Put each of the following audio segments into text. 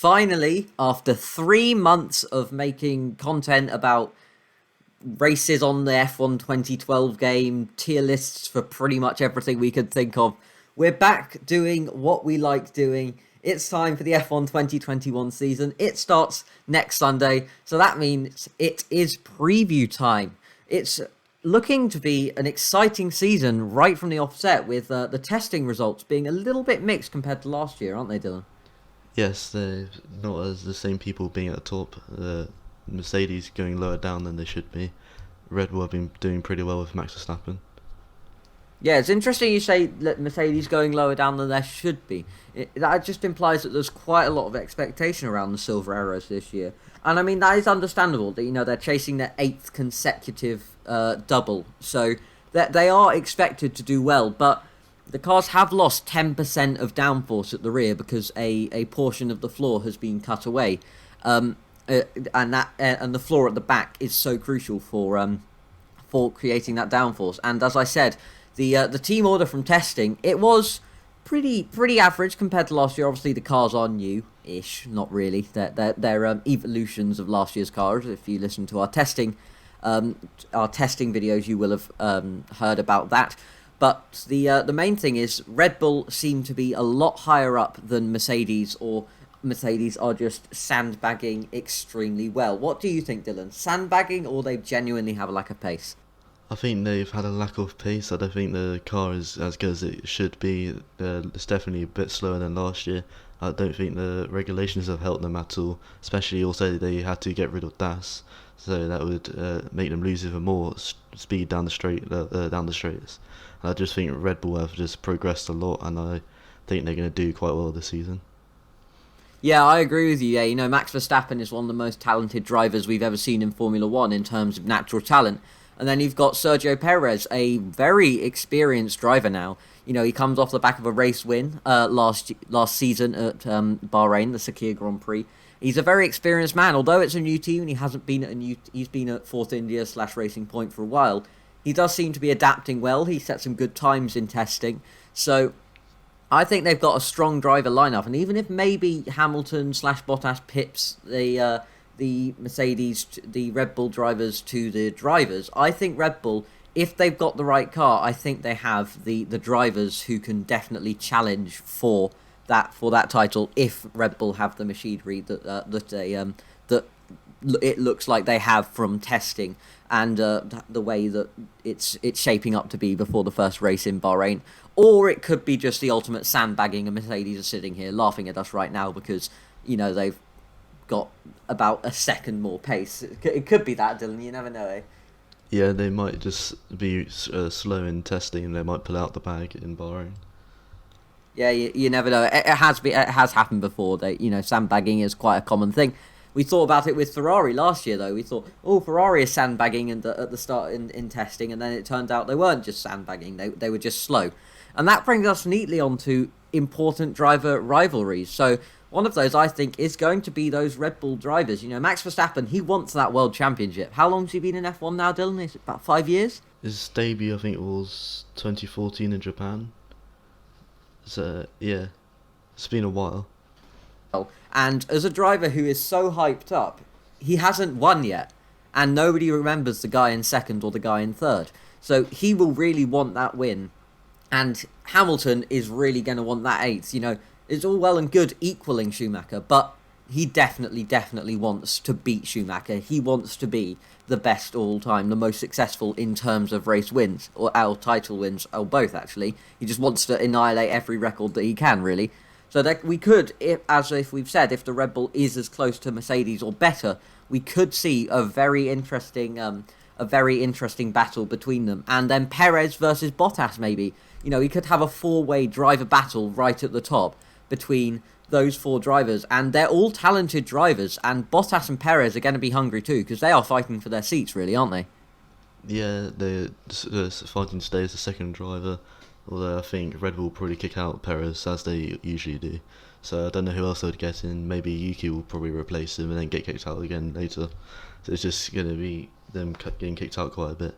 Finally, after 3 months of making content about races on the F1 2012 game, tier lists for pretty much everything we could think of, we're back doing what we like doing. It's time for the F1 2021 season. It starts next Sunday, so that means it is preview time. It's looking to be an exciting season right from the offset, with the testing results being a little bit mixed compared to last year, aren't they, Dylan? Yes, they're not as the same people being at the top. Mercedes going lower down than they should be. Red Bull have been doing pretty well with Max Verstappen. Yeah, it's interesting you say that Mercedes going lower down than there should be. That just implies that there's quite a lot of expectation around the Silver Arrows this year. And I mean, that is understandable. That, they're chasing their eighth consecutive double. So that they are expected to do well. But the cars have lost 10% of downforce at the rear because a portion of the floor has been cut away. And the floor at the back is so crucial for creating that downforce. And as I said, the team order from testing, it was pretty average compared to last year. Obviously, the cars are new-ish, not really. They're evolutions of last year's cars. If you listen to our testing videos, you will have heard about that. But the main thing is Red Bull seem to be a lot higher up than Mercedes, or Mercedes are just sandbagging extremely well. What do you think, Dylan? Sandbagging, or they genuinely have a lack of pace? I think they've had a lack of pace. I don't think the car is as good as it should be. It's definitely a bit slower than last year. I don't think the regulations have helped them at all. Especially also they had to get rid of DAS, so that would make them lose even more speed down the straights. And I just think Red Bull have just progressed a lot, and I think they're going to do quite well this season. Yeah, I agree with you. Yeah, Max Verstappen is one of the most talented drivers we've ever seen in Formula One in terms of natural talent. And then you've got Sergio Perez, a very experienced driver now. He comes off the back of a race win last season at Bahrain, the Sakir Grand Prix. He's a very experienced man, although it's a new team and he's been at Force India / Racing Point for a while. He does seem to be adapting well. He set some good times in testing. So I think they've got a strong driver lineup, and even if maybe Hamilton / Bottas pips the Mercedes, the Red Bull drivers to the drivers, I think Red Bull, if they've got the right car, I think they have the drivers who can definitely challenge for that title if Red Bull have the machinery that it looks like they have from testing, and the way that it's shaping up to be before the first race in Bahrain. Or it could be just the ultimate sandbagging, and Mercedes are sitting here laughing at us right now because they've got about a second more pace. It could be that, Dylan. You never know, eh? Yeah, they might just be slow in testing, and they might pull out the bag in Bahrain. Yeah, you never know. It has happened before. Sandbagging is quite a common thing. We thought about it with Ferrari last year, though. We thought, Ferrari is sandbagging at the start in testing, and then it turned out they weren't just sandbagging. They were just slow. And that brings us neatly onto important driver rivalries. So one of those, I think, is going to be those Red Bull drivers. Max Verstappen, he wants that world championship. How long has he been in F1 now, Dylan? Is it about 5 years? His debut, I think, was 2014 in Japan. So, yeah, it's been a while. And as a driver who is so hyped up, he hasn't won yet. And nobody remembers the guy in second or the guy in third. So he will really want that win. And Hamilton is really going to want that eighth. It's all well and good equaling Schumacher, but he definitely wants to beat Schumacher. He wants to be the best all time, the most successful in terms of race wins, or title wins, or both, actually. He just wants to annihilate every record that he can, really. So that we could, if we've said, if the Red Bull is as close to Mercedes or better, we could see a very interesting battle between them. And then Perez versus Bottas, maybe. We could have a four-way driver battle right at the top between those four drivers, and they're all talented drivers, and Bottas and Perez are going to be hungry too, because they are fighting for their seats, really, aren't they? Yeah, they're fighting to stay as the second driver, although I think Red Bull will probably kick out Perez, as they usually do. So I don't know who else they would get in. Maybe Yuki will probably replace him and then get kicked out again later. So it's just going to be them getting kicked out quite a bit.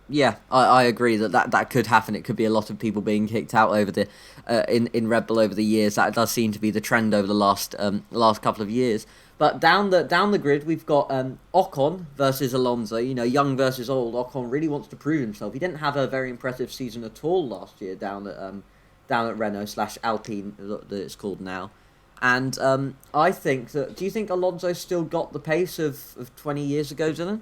Yeah, I agree that could happen. It could be a lot of people being kicked out over the in Red Bull over the years. That does seem to be the trend over the last couple of years. But down the grid, we've got Ocon versus Alonso. You know, young versus old. Ocon really wants to prove himself. He didn't have a very impressive season at all last year down at Renault slash Alpine that it's called now. And I think that. Do you think Alonso still got the pace of 20 years ago, Dylan?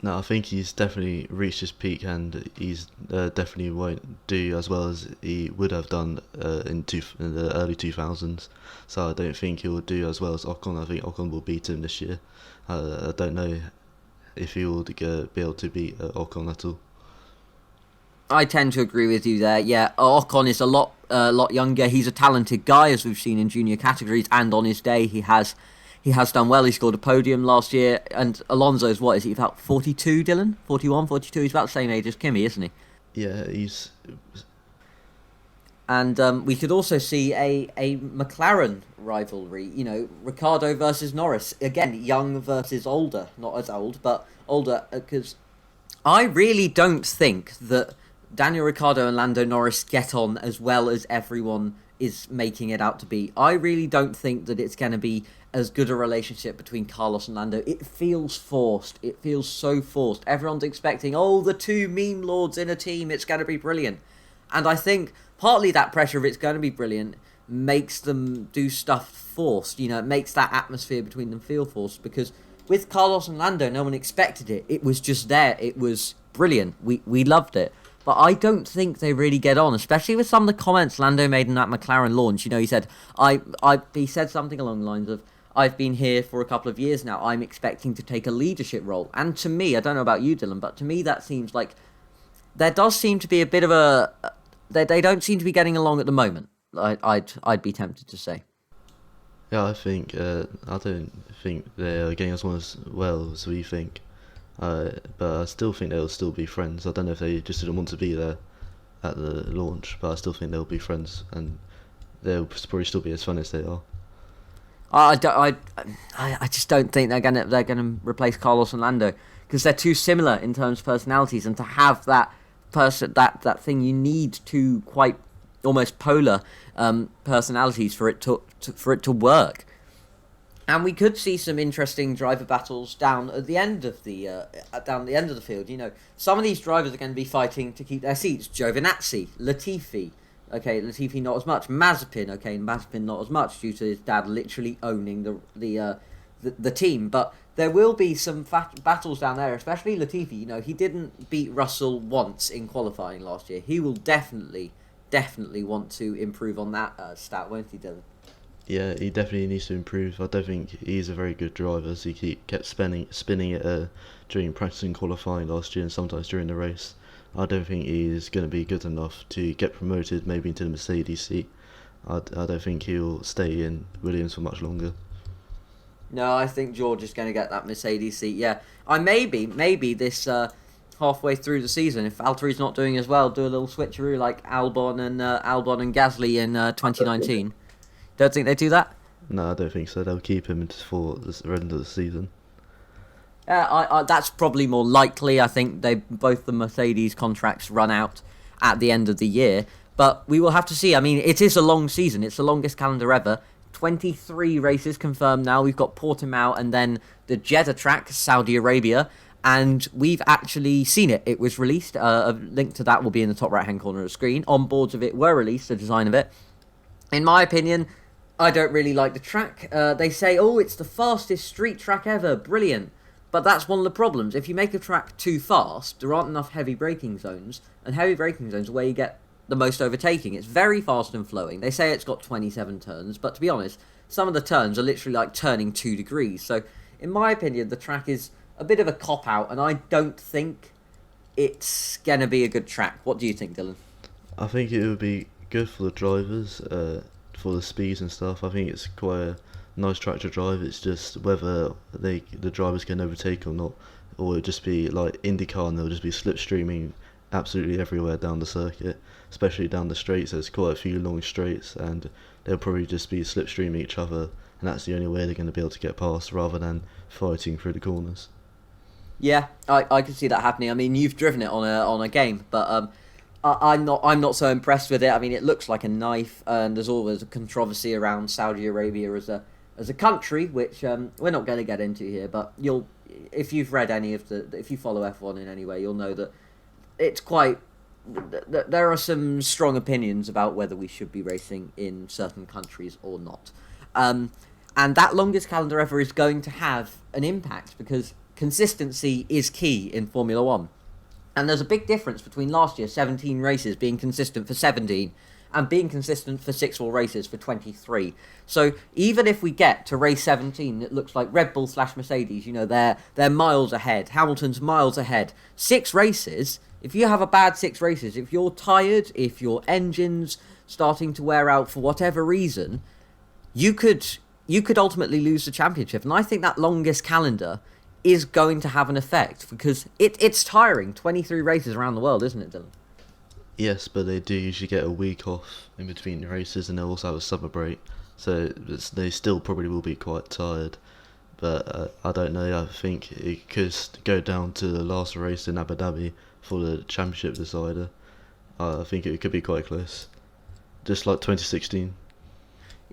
No, I think he's definitely reached his peak, and he's definitely won't do as well as he would have done in the early 2000s. So I don't think he will do as well as Ocon. I think Ocon will beat him this year. I don't know if he will be able to beat Ocon at all. I tend to agree with you there. Yeah, Ocon is a lot younger. He's a talented guy, as we've seen in junior categories, and on his day, he has done well. He scored a podium last year, and Alonso's what is he about 42? Dylan, 41, 42. He's about the same age as Kimi, isn't he? Yeah, he's And we could also see a McLaren rivalry. You know, Ricardo versus Norris. Again, young versus older. Not as old, but older. Because I really don't think that Daniel Ricciardo and Lando Norris get on as well as everyone is making it out to be. I really don't think that it's going to be as good a relationship between Carlos and Lando. It feels forced. It feels so forced. Everyone's expecting, oh, the two meme lords in a team, it's going to be brilliant. And I think partly that pressure of it's going to be brilliant makes them do stuff forced. You know, it makes that atmosphere between them feel forced, because with Carlos and Lando, no one expected it. It was just there. It was brilliant. We loved it. But I don't think they really get on, especially with some of the comments Lando made in that McLaren launch. You know, he said, he said something along the lines of, I've been here for a couple of years now. I'm expecting to take a leadership role. And to me, I don't know about you, Dylan, but to me that seems like there does seem to be a bit of a... They don't seem to be getting along at the moment. I'd be tempted to say. Yeah, I don't think they're getting as well as we think. But I still think they'll still be friends. I don't know if they just didn't want to be there at the launch, but I still think they'll be friends, and they'll probably still be as fun as they are. I just don't think they're gonna replace Carlos and Lando, because they're too similar in terms of personalities, and to have that thing, you need two quite almost polar personalities for it to work. And we could see some interesting driver battles down at the end of the field. You know, some of these drivers are going to be fighting to keep their seats. Giovinazzi, Latifi. Okay, Latifi not as much. Mazepin. Okay, Mazepin not as much due to his dad literally owning the team. But there will be some battles down there, especially Latifi. You know, he didn't beat Russell once in qualifying last year. He will definitely want to improve on that stat, won't he, Dylan? Yeah, he definitely needs to improve. I don't think he's a very good driver, so he kept spinning it during practice and qualifying last year, and sometimes during the race. I don't think he's going to be good enough to get promoted maybe into the Mercedes seat. I don't think he'll stay in Williams for much longer. No, I think George is going to get that Mercedes seat. Yeah, maybe this halfway through the season, if Valtteri's not doing as well, do a little switcheroo like Albon and Gasly in 2019. Don't think they do that? No, I don't think so. They'll keep him for the end of the season. That's probably more likely. I think both the Mercedes contracts run out at the end of the year. But we will have to see. I mean, it is a long season. It's the longest calendar ever. 23 races confirmed now. We've got Portimao and then the Jeddah track, Saudi Arabia. And we've actually seen it. It was released. A link to that will be in the top right-hand corner of the screen. On boards of it were released, the design of it. In my opinion, I don't really like the track. They say, oh, it's the fastest street track ever. Brilliant. But that's one of the problems. If you make a track too fast, there aren't enough heavy braking zones. And heavy braking zones are where you get the most overtaking. It's very fast and flowing. They say it's got 27 turns. But to be honest, some of the turns are literally like turning 2 degrees. So, in my opinion, the track is a bit of a cop-out. And I don't think it's going to be a good track. What do you think, Dylan? I think it would be good for the drivers, for the speeds and stuff. I think it's quite a nice track to drive. It's just whether the drivers can overtake or not, or it'll just be like IndyCar and they'll just be slipstreaming absolutely everywhere down the circuit, especially down the straights. There's quite a few long straights and they'll probably just be slipstreaming each other, and that's the only way they're going to be able to get past rather than fighting through the corners. Yeah, I can see that happening. I mean, you've driven it on a game, but I'm not so impressed with it. I mean, it looks like a knife, and there's always a controversy around Saudi Arabia as a country, which we're not going to get into here. But if you've read if you follow F1 in any way, you'll know that it's quite. There are some strong opinions about whether we should be racing in certain countries or not. And that longest calendar ever is going to have an impact because consistency is key in Formula One. And there's a big difference between last year, 17 races, being consistent for 17, and being consistent for 6 more races for 23. So even if we get to race 17, it looks like Red Bull / Mercedes, they're miles ahead. Hamilton's miles ahead. 6 races, if you have a bad 6 races, if you're tired, if your engine's starting to wear out for whatever reason, you could ultimately lose the championship. And I think that longest calendar is going to have an effect because it's tiring. 23 races around the world, isn't it, Dylan? Yes, but they do usually get a week off in between the races, and they'll also have a summer break, so they still probably will be quite tired. But I don't know. I think it could go down to the last race in Abu Dhabi for the championship decider. I think it could be quite close, just like 2016.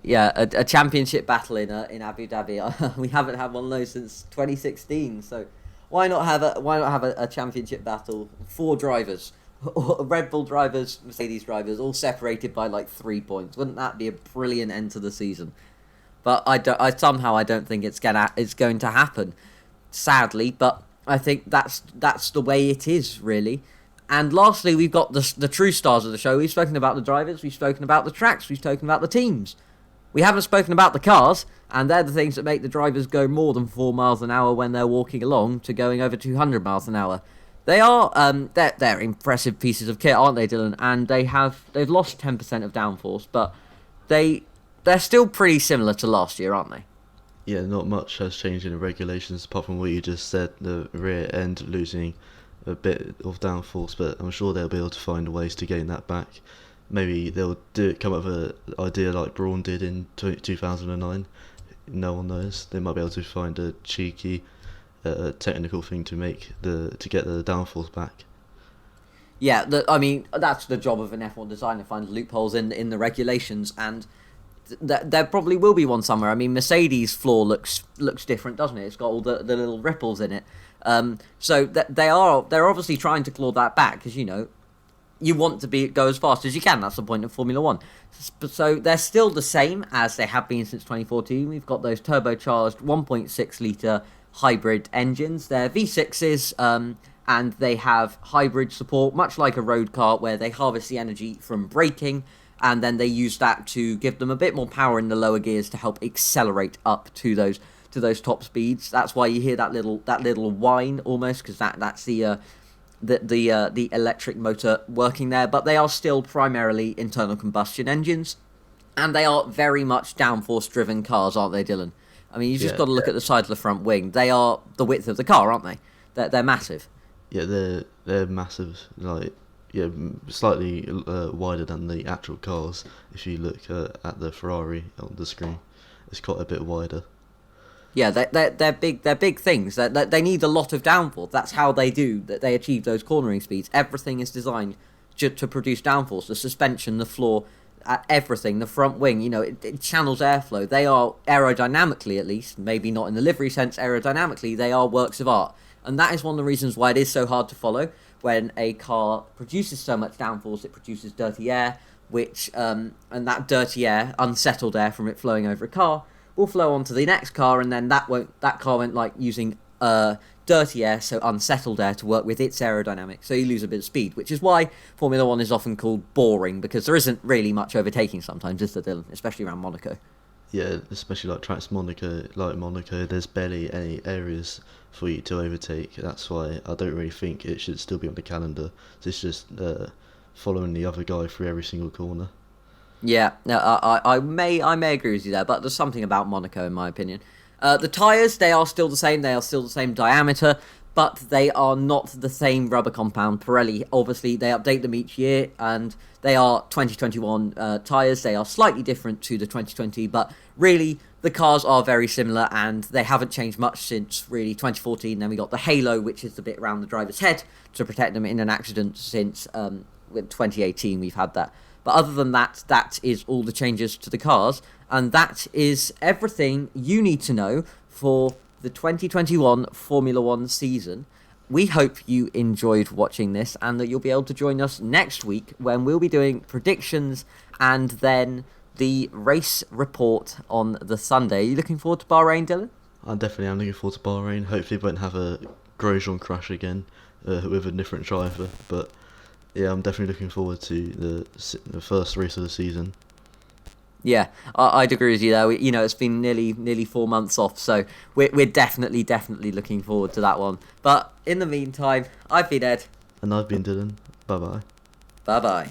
Yeah, a championship battle in Abu Dhabi. We haven't had one of those since 2016. So why not have a championship battle? 4 drivers, Red Bull drivers, Mercedes drivers, all separated by like 3 points. Wouldn't that be a brilliant end to the season? But I don't think it's going to happen, sadly. But I think that's the way it is, really. And lastly, we've got the true stars of the show. We've spoken about the drivers, we've spoken about the tracks, we've spoken about the teams. We haven't spoken about the cars, and they're the things that make the drivers go more than 4 miles an hour when they're walking along to going over 200 miles an hour. They are they're impressive pieces of kit, aren't they, Dylan? And they've lost 10% of downforce, but they're still pretty similar to last year, aren't they? Yeah, not much has changed in the regulations apart from what you just said, the rear end losing a bit of downforce, but I'm sure they'll be able to find ways to gain that back. Maybe they'll come up with an idea like Brawn did in 2009. No one knows. They might be able to find a cheeky technical thing to get the downforce back. Yeah, I mean that's the job of an F1 designer, find loopholes in the regulations, and there probably will be one somewhere. I mean, Mercedes' floor looks different, doesn't it? It's got all the little ripples in it. So they're obviously trying to claw that back because you want to go as fast as you can. That's the point of Formula One. So they're still the same as they have been since 2014. We've got those turbocharged 1.6 litre hybrid engines. They're V6s, and they have hybrid support, much like a road car, where they harvest the energy from braking, and then they use that to give them a bit more power in the lower gears to help accelerate up to those top speeds. That's why you hear that little whine almost, because that's the electric motor working there. But they are still primarily internal combustion engines, and they are very much downforce driven cars, aren't they, Dylan? I mean, you've just got to look at the side of the front wing. They are the width of the car, aren't they? They're massive. Yeah, they're massive. Slightly wider than the actual cars. If you look at the Ferrari on the screen, it's quite a bit wider. Yeah, they're big. They're big things. They need a lot of downforce. That's how they achieve those cornering speeds. Everything is designed to produce downforce. The suspension, the floor, everything. The front wing. It channels airflow. They are aerodynamically, at least, maybe not in the livery sense. Aerodynamically, they are works of art, and that is one of the reasons why it is so hard to follow. When a car produces so much downforce, it produces dirty air, and that dirty air, unsettled air from it flowing over a car, will flow onto the next car, and then that car won't like using dirty air, so unsettled air, to work with its aerodynamics, so you lose a bit of speed, which is why Formula One is often called boring, because there isn't really much overtaking sometimes, is there, Dylan? Especially around Monaco. Yeah, especially like tracks Monaco, there's barely any areas for you to overtake. That's why I don't really think it should still be on the calendar. It's just following the other guy through every single corner. Yeah, no, I may agree with you there, but there's something about Monaco, in my opinion. The tyres, they are still the same. They are still the same diameter, but they are not the same rubber compound. Pirelli, obviously, they update them each year, and they are 2021 tyres. They are slightly different to the 2020, but really, the cars are very similar, and they haven't changed much since, really, 2014. Then we got the halo, which is the bit around the driver's head to protect them in an accident. Since 2018, we've had that. But other than that, that is all the changes to the cars, and that is everything you need to know for the 2021 Formula One season. We hope you enjoyed watching this and that you'll be able to join us next week when we'll be doing predictions and then the race report on the Sunday. Are you looking forward to Bahrain, Dylan? I definitely am looking forward to Bahrain. Hopefully we won't have a Grosjean crash again with a different driver. But yeah, I'm definitely looking forward to the first race of the season. Yeah, I'd agree with you there. It's been nearly 4 months off, so we're definitely looking forward to that one. But in the meantime, I've been Ed. And I've been Dylan. Bye-bye. Bye-bye.